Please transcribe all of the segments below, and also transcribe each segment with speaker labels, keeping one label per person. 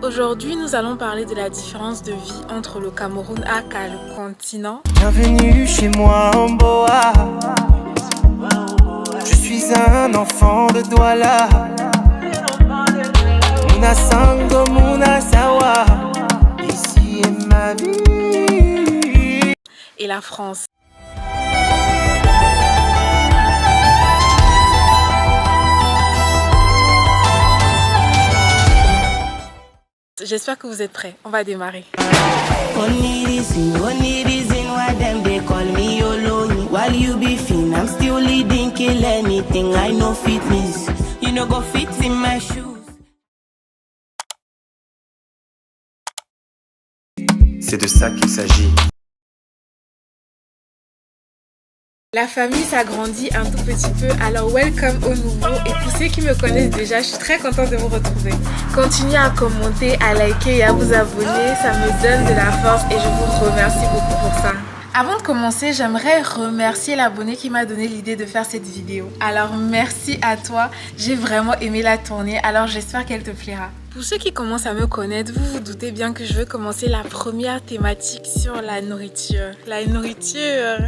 Speaker 1: Aujourd'hui, nous allons parler de la différence de vie entre le Cameroun aka le continent.
Speaker 2: Bienvenue chez moi en Boa. Je suis un enfant de Douala. Muna Sango, Muna Sawa. Ici est ma vie.
Speaker 1: Et la France. J'espère que vous êtes prêts. On va démarrer.
Speaker 3: Only reason why them they call me Yolo. While you be fin, I'm still leading, kill anything. I know fitness. You know go fit in my shoes.
Speaker 2: C'est de ça qu'il s'agit.
Speaker 1: La famille s'agrandit un tout petit peu, alors welcome aux nouveaux. Et pour ceux qui me connaissent déjà, je suis très contente de vous retrouver. Continuez à commenter, à liker et à vous abonner, ça me donne de la force et je vous remercie beaucoup pour ça. Avant de commencer, j'aimerais remercier l'abonné qui m'a donné l'idée de faire cette vidéo. Alors merci à toi, j'ai vraiment aimé la tourner, alors j'espère qu'elle te plaira. Pour ceux qui commencent à me connaître, vous vous doutez bien que je veux commencer la première thématique sur la nourriture. La nourriture.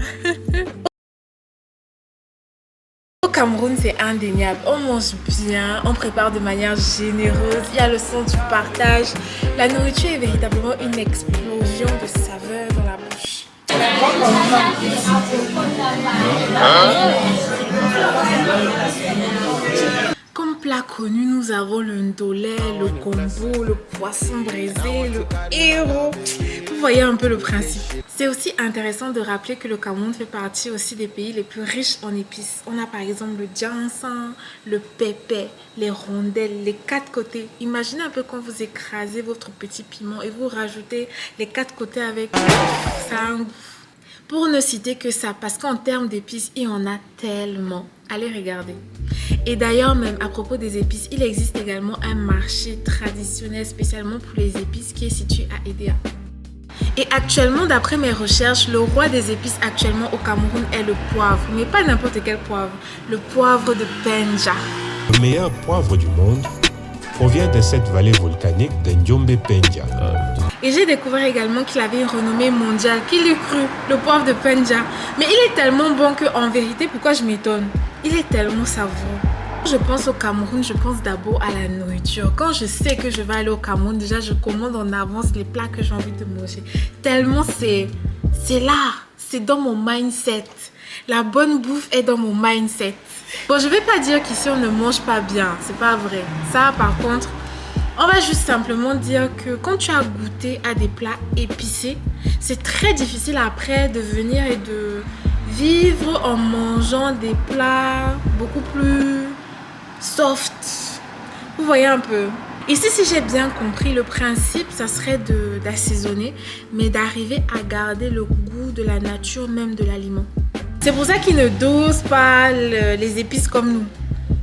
Speaker 1: Au Cameroun, c'est indéniable. On mange bien, on prépare de manière généreuse, il y a le sens du partage. La nourriture est véritablement une explosion de saveurs dans la bouche. Comme plat connu, nous avons le ndolé, le gombo, le poisson braisé, le héros. Vous voyez un peu le principe. C'est aussi intéressant de rappeler que le Cameroun fait partie aussi des pays les plus riches en épices. On a par exemple le ginseng, le pépé, les rondelles, les quatre côtés. Imaginez un peu quand vous écrasez votre petit piment et vous rajoutez les quatre côtés avec ça a un goût. Pour ne citer que ça, parce qu'en termes d'épices, il y en a tellement. Allez regarder. Et d'ailleurs, même à propos des épices, il existe également un marché traditionnel spécialement pour les épices qui est situé à Edea. Et actuellement, d'après mes recherches, le roi des épices actuellement au Cameroun est le poivre. Mais pas n'importe quel poivre, le poivre de Penja.
Speaker 4: Le meilleur poivre du monde provient de cette vallée volcanique de Ndiombe Penja.
Speaker 1: Et j'ai découvert également qu'il avait une renommée mondiale. Qui l'eût cru, le poivre de Penja. Mais il est tellement bon qu'en vérité, pourquoi je m'étonne? Il est tellement savoureux. Quand je pense au Cameroun, je pense d'abord à la nourriture. Quand je sais que je vais aller au Cameroun, déjà je commande en avance les plats que j'ai envie de manger. Tellement c'est là, c'est dans mon mindset. La bonne bouffe est dans mon mindset. Bon, je vais pas dire qu'ici on ne mange pas bien, c'est pas vrai. Ça par contre, on va juste simplement dire que quand tu as goûté à des plats épicés, c'est très difficile après de venir et de vivre en mangeant des plats beaucoup plus soft. Vous voyez un peu. Ici, si j'ai bien compris, le principe, ça serait d'assaisonner, mais d'arriver à garder le goût de la nature, même de l'aliment. C'est pour ça qu'ils ne dosent pas les épices comme nous.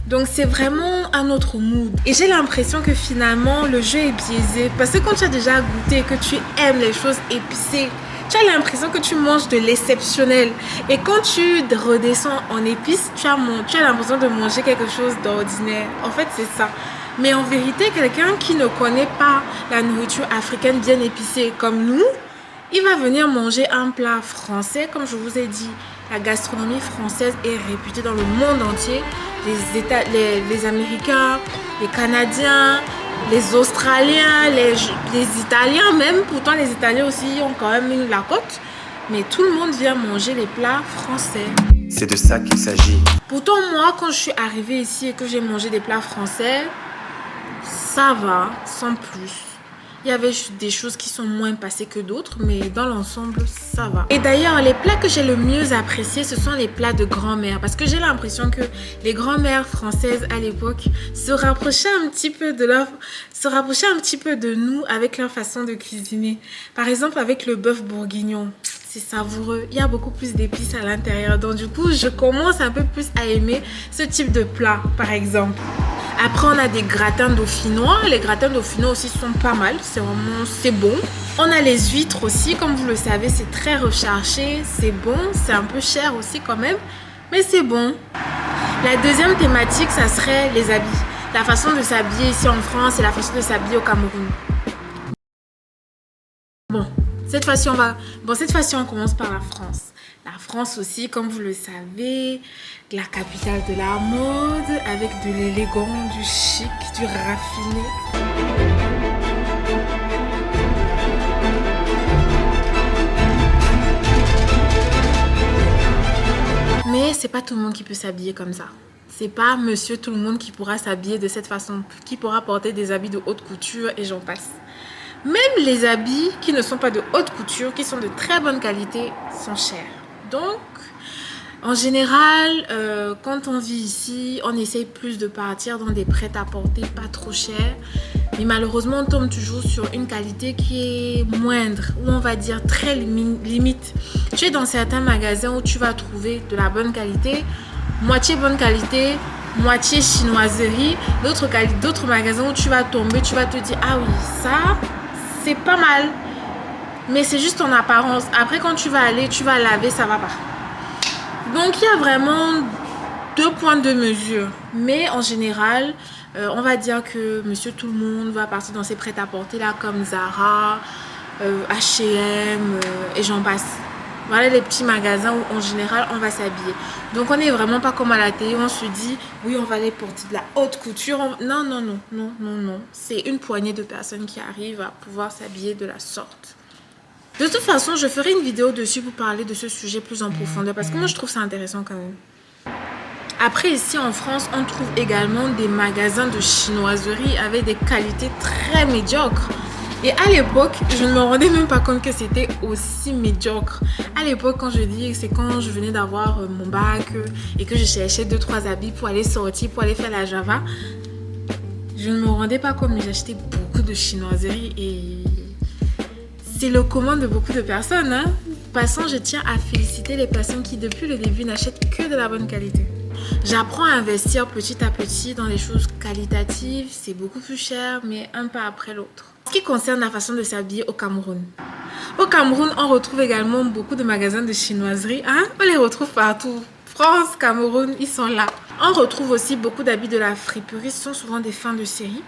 Speaker 1: Donc c'est vraiment un autre mood. Et j'ai l'impression que finalement le jeu est biaisé. Parce que quand tu as déjà goûté et que tu aimes les choses épicées, tu as l'impression que tu manges de l'exceptionnel. Et quand tu redescends en épices, tu as l'impression de manger quelque chose d'ordinaire. En fait c'est ça. Mais en vérité, quelqu'un qui ne connaît pas la nourriture africaine bien épicée comme nous, il va venir manger un plat français. Comme je vous ai dit, la gastronomie française est réputée dans le monde entier. Les Américains, les Canadiens, les Australiens, les Italiens même. Pourtant, les Italiens aussi ont quand même eu la cote. Mais tout le monde vient manger les plats français.
Speaker 2: C'est de ça qu'il s'agit.
Speaker 1: Pourtant, moi, quand je suis arrivée ici et que j'ai mangé des plats français, ça va, sans plus. Il y avait des choses qui sont moins passées que d'autres, mais dans l'ensemble, ça va. Et d'ailleurs, les plats que j'ai le mieux appréciés, ce sont les plats de grand-mère. Parce que j'ai l'impression que les grand-mères françaises à l'époque se rapprochaient un petit peu de nous avec leur façon de cuisiner. Par exemple, avec le bœuf bourguignon. C'est savoureux. Il y a beaucoup plus d'épices à l'intérieur. Donc du coup, je commence un peu plus à aimer ce type de plat, par exemple. Après, on a des gratins dauphinois. Les gratins dauphinois aussi sont pas mal. C'est bon. On a les huîtres aussi. Comme vous le savez, c'est très recherché. C'est bon. C'est un peu cher aussi quand même. Mais c'est bon. La deuxième thématique, ça serait les habits. La façon de s'habiller ici en France et la façon de s'habiller au Cameroun. Bon, cette fois-ci, on commence par la France. La France aussi, comme vous le savez, la capitale de la mode, avec de l'élégant, du chic, du raffiné. Mais c'est pas tout le monde qui peut s'habiller comme ça. C'est pas monsieur tout le monde qui pourra s'habiller de cette façon, qui pourra porter des habits de haute couture et j'en passe. Même les habits qui ne sont pas de haute couture, qui sont de très bonne qualité, sont chers. Donc, en général, quand on vit ici, on essaye plus de partir dans des prêt-à-porter pas trop chers. Mais malheureusement, on tombe toujours sur une qualité qui est moindre, ou on va dire très limite. Tu es dans certains magasins où tu vas trouver de la bonne qualité, moitié bonne qualité, moitié chinoiserie. D'autres magasins où tu vas tomber, tu vas te dire, ah oui, ça, c'est pas mal. Mais c'est juste en apparence. Après, quand tu vas aller, tu vas laver, ça va pas. Donc, il y a vraiment deux points de mesure. Mais en général, on va dire que monsieur tout le monde va partir dans ses prêt-à-porter là, comme Zara, H&M et j'en passe. Voilà les petits magasins où en général on va s'habiller. Donc on n'est vraiment pas comme à la télé, on se dit oui on va aller porter de la haute couture. Non, non, non, non, non, non. C'est une poignée de personnes qui arrivent à pouvoir s'habiller de la sorte. De toute façon, je ferai une vidéo dessus pour parler de ce sujet plus en profondeur parce que moi je trouve ça intéressant quand même. Après ici en France, on trouve également des magasins de chinoiserie avec des qualités très médiocres. Et à l'époque, je ne me rendais même pas compte que c'était aussi médiocre. À l'époque, quand je dis, c'est quand je venais d'avoir mon bac et que je cherchais 2-3 habits pour aller sortir, pour aller faire la Java. Je ne me rendais pas compte, mais j'achetais beaucoup de chinoiserie et c'est le commun de beaucoup de personnes. Hein. Passant, je tiens à féliciter les personnes qui, depuis le début, n'achètent que de la bonne qualité. J'apprends à investir petit à petit dans les choses qualitatives. C'est beaucoup plus cher, mais un pas après l'autre. En ce qui concerne la façon de s'habiller au Cameroun. Au Cameroun, on retrouve également beaucoup de magasins de chinoiserie. Hein? On les retrouve partout. France, Cameroun, ils sont là. On retrouve aussi beaucoup d'habits de la friperie. Ce sont souvent des fins de série.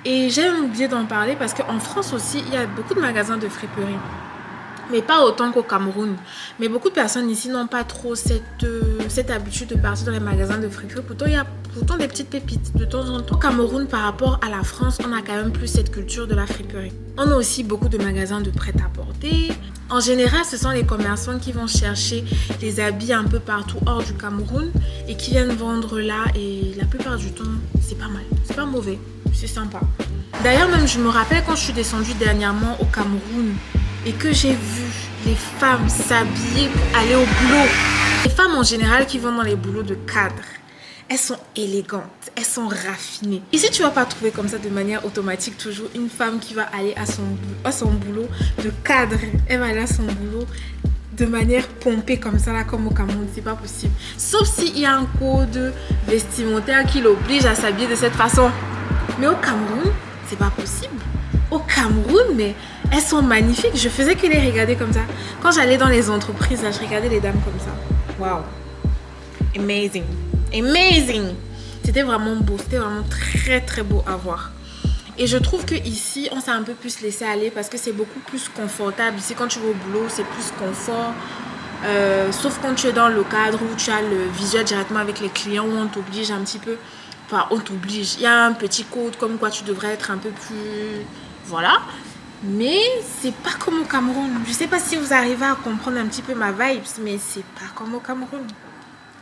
Speaker 1: Et j'ai oublié d'en parler parce qu'en France aussi, il y a beaucoup de magasins de friperie. Mais pas autant qu'au Cameroun. Mais beaucoup de personnes ici n'ont pas trop cette habitude de partir dans les magasins de friperie. Pourtant, il y a des petites pépites de temps en temps. Au Cameroun, par rapport à la France, on a quand même plus cette culture de la friperie. On a aussi beaucoup de magasins de prêt-à-porter. En général, ce sont les commerçants qui vont chercher les habits un peu partout hors du Cameroun et qui viennent vendre là. Et la plupart du temps, c'est pas mal. C'est pas mauvais. C'est sympa. D'ailleurs, même je me rappelle quand je suis descendue dernièrement au Cameroun et que j'ai vu les femmes s'habiller pour aller au boulot. Les femmes en général qui vont dans les boulots de cadre, elles sont élégantes, elles sont raffinées. Ici, tu ne vas pas trouver comme ça de manière automatique toujours une femme qui va aller à son boulot de cadre. Elle va aller à son boulot de manière pompée comme ça, là, comme au Cameroun. C'est pas possible. Sauf s'il y a un code vestimentaire qui l'oblige à s'habiller de cette façon. Mais au Cameroun, c'est pas possible. Au Cameroun, mais elles sont magnifiques. Je faisais que les regarder comme ça. Quand j'allais dans les entreprises, là, je regardais les dames comme ça. Waouh. Amazing. Amazing. C'était vraiment beau. C'était vraiment très, très beau à voir. Et je trouve qu'ici, on s'est un peu plus laissé aller parce que c'est beaucoup plus confortable. Ici, quand tu vas au boulot, c'est plus confort. Sauf quand tu es dans le cadre où tu as le visuel directement avec les clients, où on t'oblige un petit peu. Enfin, on t'oblige. Il y a un petit code comme quoi tu devrais être un peu plus... Voilà. Mais c'est pas comme au Cameroun. Je sais pas si vous arrivez à comprendre un petit peu ma vibe, mais c'est pas comme au Cameroun.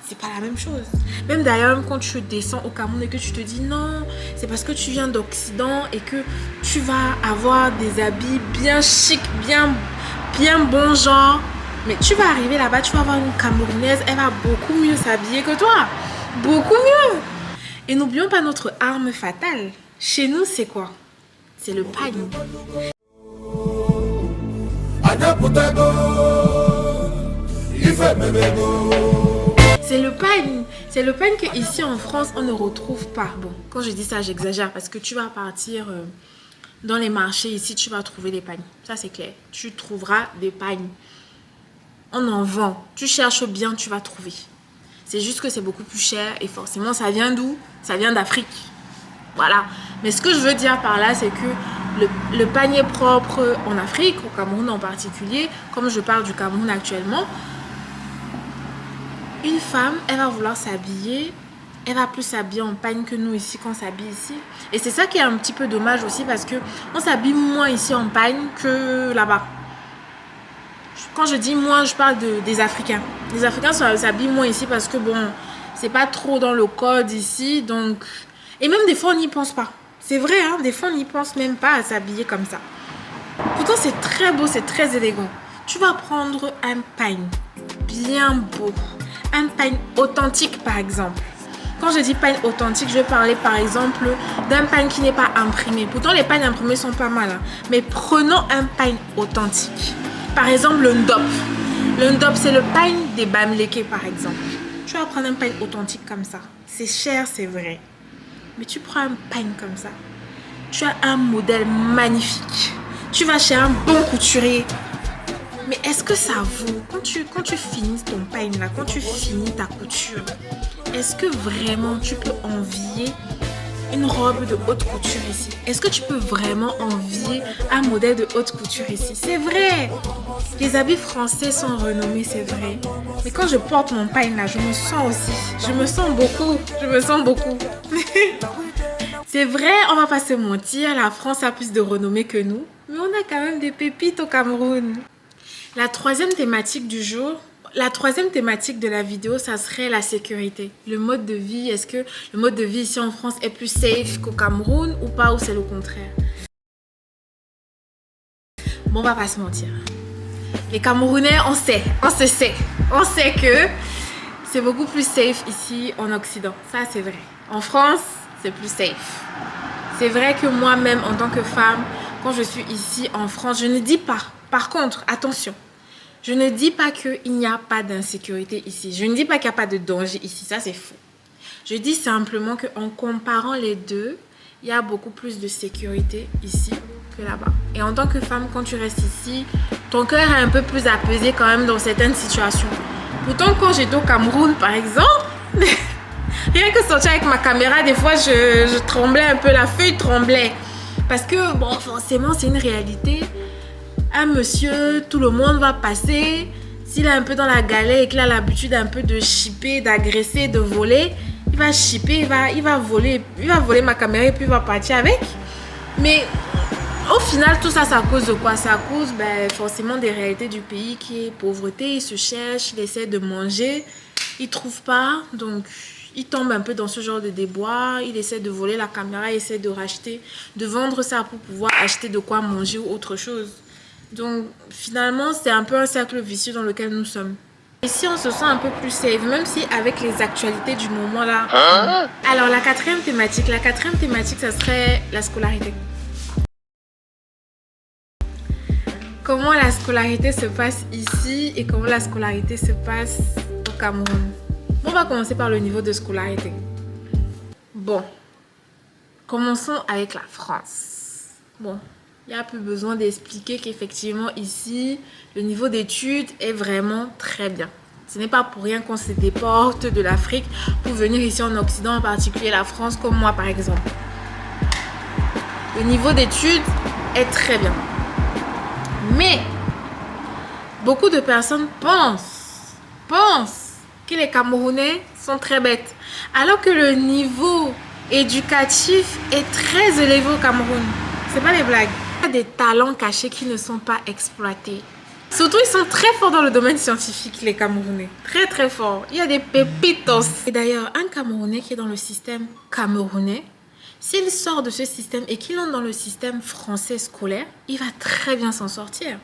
Speaker 1: C'est pas la même chose. Même d'ailleurs, quand tu descends au Cameroun et que tu te dis non, c'est parce que tu viens d'Occident et que tu vas avoir des habits bien chic, bien bon genre. Mais tu vas arriver là-bas, tu vas avoir une Camerounaise, elle va beaucoup mieux s'habiller que toi. Beaucoup mieux. Et n'oublions pas notre arme fatale. Chez nous, c'est quoi? C'est le pagne. C'est le pagne. C'est le pagne qu'ici en France, on ne retrouve pas. Bon, quand je dis ça, j'exagère parce que tu vas partir dans les marchés ici, tu vas trouver des pagnes. Ça, c'est clair. Tu trouveras des pagnes. On en vend. Tu cherches bien, tu vas trouver. C'est juste que c'est beaucoup plus cher et forcément, ça vient d'où? Ça vient d'Afrique. Voilà. Mais ce que je veux dire par là, c'est que le panier propre en Afrique, au Cameroun en particulier, comme je parle du Cameroun actuellement, une femme, elle va vouloir s'habiller, elle va plus s'habiller en pagne que nous ici, qu'on s'habille ici. Et c'est ça qui est un petit peu dommage aussi, parce que on s'habille moins ici en pagne que là-bas. Quand je dis moi, je parle des Africains. Les Africains s'habillent moins ici parce que bon, c'est pas trop dans le code ici, donc... Et même des fois, on n'y pense pas. C'est vrai, hein, des fois, on n'y pense même pas à s'habiller comme ça. Pourtant, c'est très beau, c'est très élégant. Tu vas prendre un pagne bien beau. Un pagne authentique, par exemple. Quand je dis pagne authentique, je vais parler, par exemple, d'un pagne qui n'est pas imprimé. Pourtant, les pagnes imprimées sont pas mal. Hein. Mais prenons un pagne authentique. Par exemple, le ndop. Le ndop, c'est le pagne des Bamileke, par exemple. Tu vas prendre un pagne authentique comme ça. C'est cher, c'est vrai. Mais tu prends un pagne comme ça. Tu as un modèle magnifique. Tu vas chez un bon couturier. Mais est-ce que ça vaut, quand tu finis ton pagne là, quand tu finis ta couture, est-ce que vraiment tu peux envier une robe de haute couture ici? Est-ce que tu peux vraiment envier un modèle de haute couture ici? C'est vrai. Les habits français sont renommés, c'est vrai. Mais quand je porte mon pagne là, je me sens aussi. Je me sens beaucoup. Je me sens beaucoup. C'est vrai, on va pas se mentir, la France a plus de renommée que nous. Mais on a quand même des pépites au Cameroun. La troisième thématique du jour, la troisième thématique de la vidéo, ça serait la sécurité. Le mode de vie, est-ce que le mode de vie ici en France est plus safe qu'au Cameroun ou pas, ou c'est le contraire? Bon, on va pas se mentir. Les Camerounais, on sait que c'est beaucoup plus safe ici en Occident. Ça, c'est vrai. En France, c'est plus safe. C'est vrai que moi-même, en tant que femme, quand je suis ici en France, je ne dis pas. Par contre, attention, je ne dis pas qu'il n'y a pas d'insécurité ici. Je ne dis pas qu'il n'y a pas de danger ici. Ça, c'est faux. Je dis simplement qu'en comparant les deux, il y a beaucoup plus de sécurité ici que là-bas. Et en tant que femme, quand tu restes ici, ton cœur est un peu plus apaisé quand même dans certaines situations. Pourtant, quand j'étais au Cameroun, par exemple, rien que sortir avec ma caméra, des fois, je tremblais un peu. La feuille tremblait. Parce que, bon, forcément, c'est une réalité. Un monsieur, tout le monde va passer. S'il est un peu dans la galère et qu'il a l'habitude un peu de chipper, d'agresser, de voler, il va chipper, il va voler ma caméra et puis il va partir avec. Mais au final, tout ça, c'est à cause de quoi? C'est à cause forcément des réalités du pays qui est pauvreté. Il se cherche, il essaie de manger, il ne trouve pas. Donc, il tombe un peu dans ce genre de déboire. Il essaie de voler la caméra, il essaie de racheter, de vendre ça pour pouvoir acheter de quoi manger ou autre chose. Donc, finalement, c'est un peu un cercle vicieux dans lequel nous sommes. Ici, on se sent un peu plus safe, même si avec les actualités du moment là. Alors, la quatrième thématique, ça serait la scolarité. Comment la scolarité se passe ici et comment la scolarité se passe au Cameroun? On va commencer par le niveau de scolarité. Bon, commençons avec la France. Bon. Il n'y a plus besoin d'expliquer qu'effectivement ici, le niveau d'études est vraiment très bien. Ce n'est pas pour rien qu'on se déporte de l'Afrique pour venir ici en Occident, en particulier la France, comme moi par exemple. Le niveau d'études est très bien. Mais, beaucoup de personnes pensent que les Camerounais sont très bêtes. Alors que le niveau éducatif est très élevé au Cameroun. C'est pas des blagues. Il y a des talents cachés qui ne sont pas exploités. Surtout, ils sont très forts dans le domaine scientifique, les Camerounais. Très, très forts. Il y a des pépitos. Et d'ailleurs, un Camerounais qui est dans le système camerounais, s'il sort de ce système et qu'il entre dans le système français scolaire, il va très bien s'en sortir.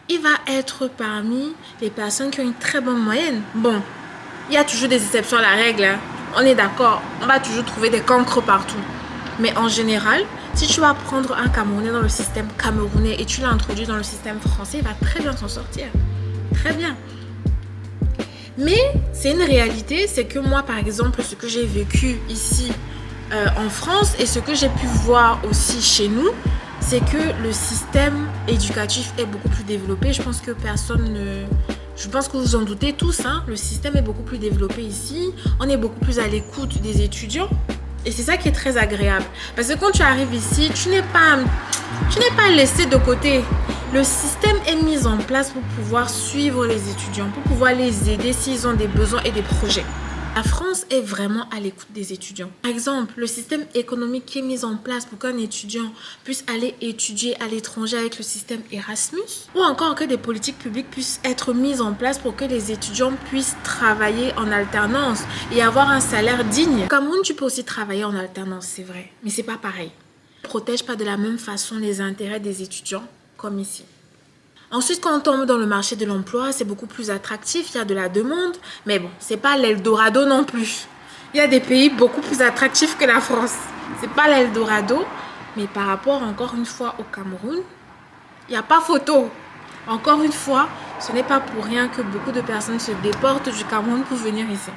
Speaker 1: Il va être parmi les personnes qui ont une très bonne moyenne. Bon, il y a toujours des exceptions à la règle. Hein. On est d'accord. On va toujours trouver des cancres partout. Mais en général, si tu vas prendre un Camerounais dans le système camerounais et tu l'as introduit dans le système français, il va très bien s'en sortir. Très bien. Mais c'est une réalité, c'est que moi, par exemple, ce que j'ai vécu ici en France et ce que j'ai pu voir aussi chez nous, c'est que le système éducatif est beaucoup plus développé. Je pense que personne ne... Je pense que vous en doutez tous, hein. Le système est beaucoup plus développé ici. On est beaucoup plus à l'écoute des étudiants. Et c'est ça qui est très agréable. Parce que quand tu arrives ici, tu n'es pas laissé de côté. Le système est mis en place pour pouvoir suivre les étudiants, pour pouvoir les aider s'ils ont des besoins et des projets. La France est vraiment à l'écoute des étudiants. Par exemple, le système économique qui est mis en place pour qu'un étudiant puisse aller étudier à l'étranger avec le système Erasmus, ou encore que des politiques publiques puissent être mises en place pour que les étudiants puissent travailler en alternance et avoir un salaire digne. Au Cameroun, tu peux aussi travailler en alternance, c'est vrai, mais c'est pas pareil. On ne protège pas de la même façon les intérêts des étudiants comme ici. Ensuite, quand on tombe dans le marché de l'emploi, c'est beaucoup plus attractif, il y a de la demande, mais bon, c'est pas l'Eldorado non plus. Il y a des pays beaucoup plus attractifs que la France. C'est pas l'Eldorado, mais par rapport encore une fois au Cameroun, il n'y a pas photo. Encore une fois, ce n'est pas pour rien que beaucoup de personnes se déportent du Cameroun pour venir ici.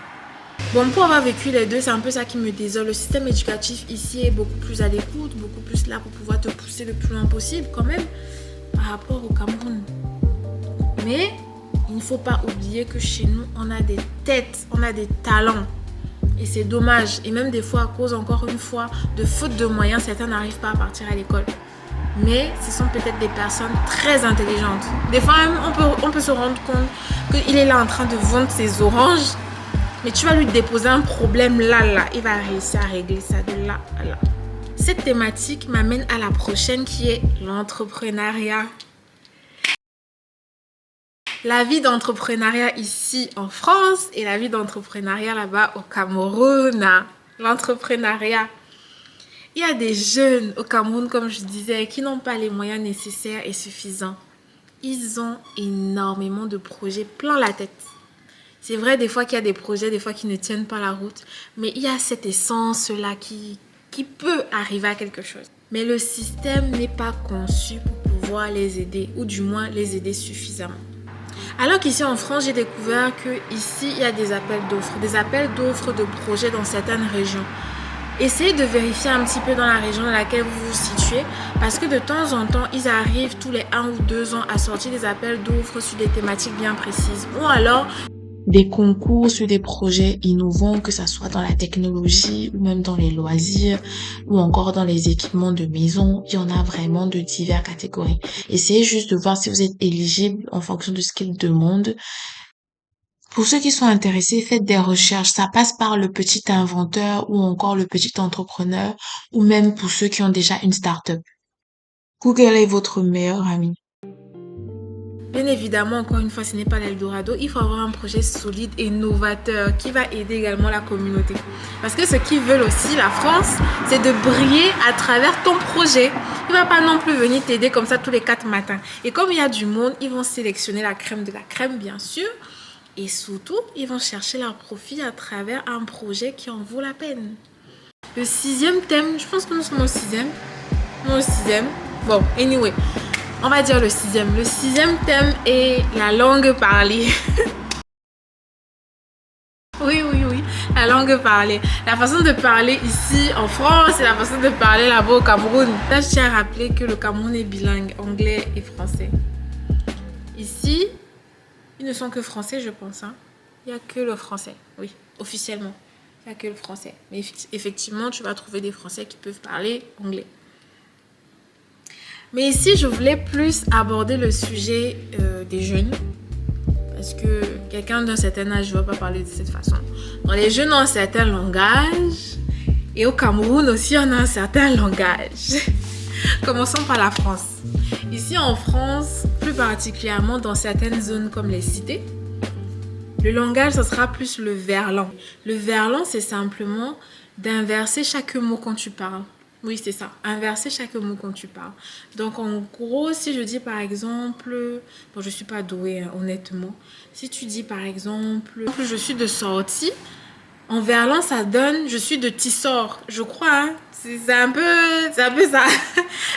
Speaker 1: Bon, pour avoir vécu les deux, c'est un peu ça qui me désole. Le système éducatif ici est beaucoup plus à l'écoute, beaucoup plus là pour pouvoir te pousser le plus loin possible quand même par rapport au Cameroun. Mais il ne faut pas oublier que chez nous, on a des têtes, on a des talents. Et c'est dommage. Et même des fois, à cause, encore une fois, de faute de moyens, certains n'arrivent pas à partir à l'école. Mais ce sont peut-être des personnes très intelligentes. Des fois, même, on peut se rendre compte qu'il est là en train de vendre ses oranges. Mais tu vas lui déposer un problème là. Il va réussir à régler ça de là à là. Cette thématique m'amène à la prochaine qui est l'entrepreneuriat. La vie d'entrepreneuriat ici en France et la vie d'entrepreneuriat là-bas au Cameroun. L'entrepreneuriat. Il y a des jeunes au Cameroun, comme je disais, qui n'ont pas les moyens nécessaires et suffisants. Ils ont énormément de projets plein la tête. C'est vrai des fois qu'il y a des projets, des fois qui ne tiennent pas la route, mais il y a cette essence-là qui peut arriver à quelque chose. Mais le système n'est pas conçu pour pouvoir les aider, ou du moins les aider suffisamment. Alors qu'ici en France, j'ai découvert qu'ici, il y a des appels d'offres de projets dans certaines régions. Essayez de vérifier un petit peu dans la région dans laquelle vous vous situez, parce que de temps en temps, ils arrivent tous les 1 ou 2 ans à sortir des appels d'offres sur des thématiques bien précises. Ou alors des concours sur des projets innovants, que ça soit dans la technologie ou même dans les loisirs ou encore dans les équipements de maison. Il y en a vraiment de diverses catégories. Essayez juste de voir si vous êtes éligible en fonction de ce qu'ils demandent. Pour ceux qui sont intéressés, faites des recherches. Ça passe par le petit inventeur ou encore le petit entrepreneur ou même pour ceux qui ont déjà une start-up. Google est votre meilleur ami. Bien évidemment, encore une fois, ce n'est pas l'Eldorado. Il faut avoir un projet solide et novateur qui va aider également la communauté. Parce que ce qu'ils veulent aussi, la France, c'est de briller à travers ton projet. Il ne va pas non plus venir t'aider comme ça tous les 4 matins. Et comme il y a du monde, ils vont sélectionner la crème de la crème, bien sûr. Et surtout, ils vont chercher leur profit à travers un projet qui en vaut la peine. Le 6e thème, je pense que nous sommes au 6e. Non, au 6e. Bon, anyway. On va dire le 6e. Le 6e thème est la langue parlée. Oui. La langue parlée. La façon de parler ici en France et la façon de parler là-bas au Cameroun. Là, je tiens à rappeler que le Cameroun est bilingue, anglais et français. Ici, ils ne sont que français, je pense. Il n'y a que le français. Oui, officiellement. Il n'y a que le français. Mais effectivement, tu vas trouver des Français qui peuvent parler anglais. Mais ici, je voulais plus aborder le sujet des jeunes. Parce que quelqu'un d'un certain âge ne va pas parler de cette façon. Donc, les jeunes ont un certain langage. Et au Cameroun aussi, on a un certain langage. Commençons par la France. Ici en France, plus particulièrement dans certaines zones comme les cités, le langage, ça sera plus le verlan. Le verlan, c'est simplement d'inverser chaque mot quand tu parles. Oui, c'est ça. Inverser chaque mot quand tu parles. Donc, en gros, si je dis par exemple... Bon, je ne suis pas douée, honnêtement. Si tu dis par exemple... Je suis de sortie. En verlan, ça donne... Je suis de Tissor. Je crois, c'est un peu ça.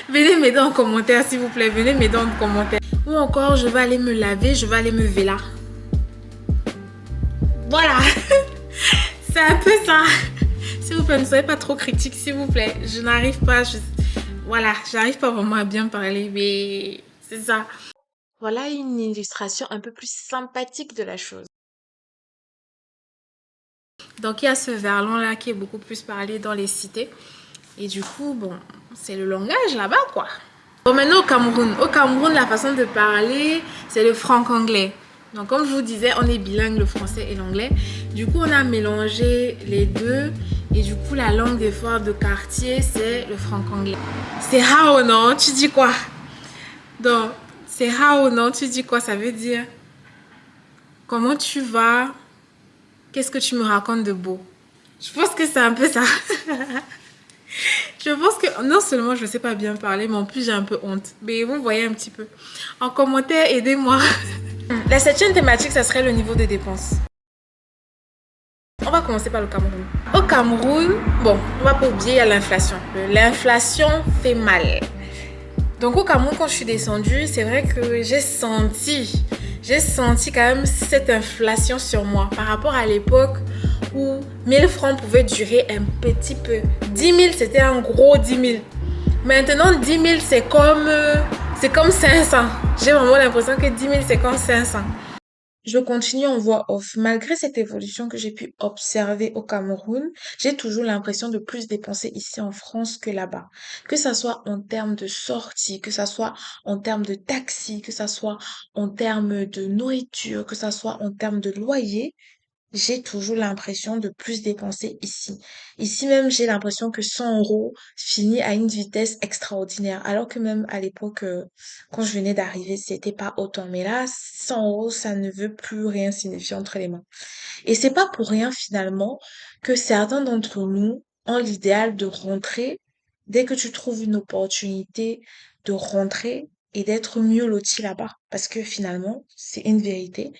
Speaker 1: Venez m'aider en commentaire, s'il vous plaît. Venez m'aider en commentaire. Ou encore, je vais aller me laver. Je vais aller me véla. Voilà. C'est un peu ça. S'il vous plaît, ne soyez pas trop critique, s'il vous plaît. Je n'arrive pas, j'arrive pas vraiment à bien parler, mais c'est ça. Voilà une illustration un peu plus sympathique de la chose. Donc, il y a ce verlan-là qui est beaucoup plus parlé dans les cités. Et du coup, bon, c'est le langage là-bas, quoi. Bon, maintenant au Cameroun. Au Cameroun, la façon de parler, c'est le franc-anglais. Donc, comme je vous disais, on est bilingue, le français et l'anglais. Du coup, on a mélangé les deux. Et du coup, la langue des foires de quartier, c'est le franc-anglais. C'est how, non? Tu dis quoi? Donc, c'est how, non? Tu dis quoi? Ça veut dire comment tu vas? Qu'est-ce que tu me racontes de beau? Je pense que c'est un peu ça. Je pense que non seulement je ne sais pas bien parler, mais en plus j'ai un peu honte. Mais vous voyez un petit peu. En commentaire, aidez-moi. La septième thématique, ça serait le niveau de dépenses. On va commencer par le Cameroun. Au Cameroun, bon, on va pas oublier, il y a l'inflation. L'inflation fait mal. Donc au Cameroun, quand je suis descendue, c'est vrai que j'ai senti quand même cette inflation sur moi par rapport à l'époque où 1000 francs pouvaient durer un petit peu. 10 000, c'était un gros 10 000. Maintenant, 10 000, c'est comme 500. J'ai vraiment l'impression que 10 000, c'est comme 500. Je continue en voix off. Malgré cette évolution que j'ai pu observer au Cameroun, j'ai toujours l'impression de plus dépenser ici en France que là-bas. Que ça soit en termes de sortie, que ça soit en termes de taxi, que ça soit en termes de nourriture, que ça soit en termes de loyer, j'ai toujours l'impression de plus dépenser ici. Ici même, j'ai l'impression que 100 euros finit à une vitesse extraordinaire. Alors que même à l'époque, quand je venais d'arriver, c'était pas autant. Mais là, 100 euros, ça ne veut plus rien signifier entre les mains. Et c'est pas pour rien finalement que certains d'entre nous ont l'idéal de rentrer dès que tu trouves une opportunité de rentrer et d'être mieux loti là-bas. Parce que finalement, c'est une vérité.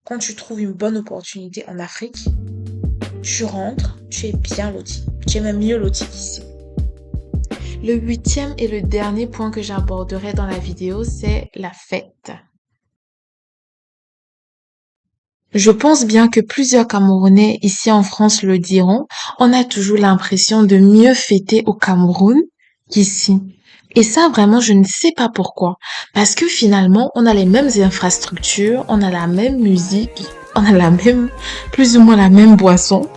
Speaker 1: Quand tu trouves une bonne opportunité en Afrique, tu rentres, tu es bien loti. Tu es même mieux loti qu'ici. Le huitième et le dernier point que j'aborderai dans la vidéo, c'est la fête. Je pense bien que plusieurs Camerounais ici en France le diront, on a toujours l'impression de mieux fêter au Cameroun qu'ici. Et ça, vraiment, je ne sais pas pourquoi. Parce que finalement, on a les mêmes infrastructures, on a la même musique, on a plus ou moins la même boisson.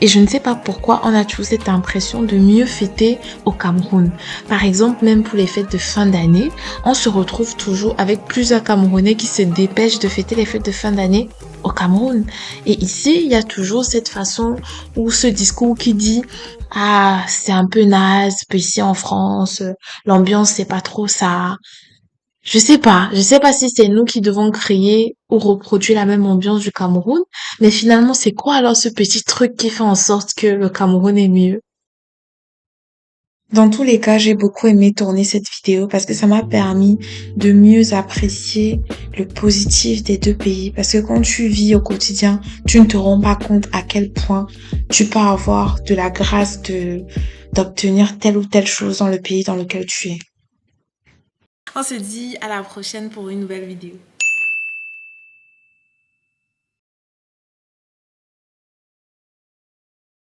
Speaker 1: Et je ne sais pas pourquoi on a toujours cette impression de mieux fêter au Cameroun. Par exemple, même pour les fêtes de fin d'année, on se retrouve toujours avec plusieurs Camerounais qui se dépêchent de fêter les fêtes de fin d'année au Cameroun. Et ici, il y a toujours cette façon ou ce discours qui dit « Ah, c'est un peu naze, ici en France, l'ambiance c'est pas trop ça ». Je sais pas si c'est nous qui devons créer ou reproduire la même ambiance du Cameroun, mais finalement, c'est quoi alors ce petit truc qui fait en sorte que le Cameroun est mieux? Dans tous les cas, j'ai beaucoup aimé tourner cette vidéo parce que ça m'a permis de mieux apprécier le positif des deux pays. Parce que quand tu vis au quotidien, tu ne te rends pas compte à quel point tu peux avoir de la grâce d'obtenir telle ou telle chose dans le pays dans lequel tu es. On se dit à la prochaine pour une nouvelle vidéo.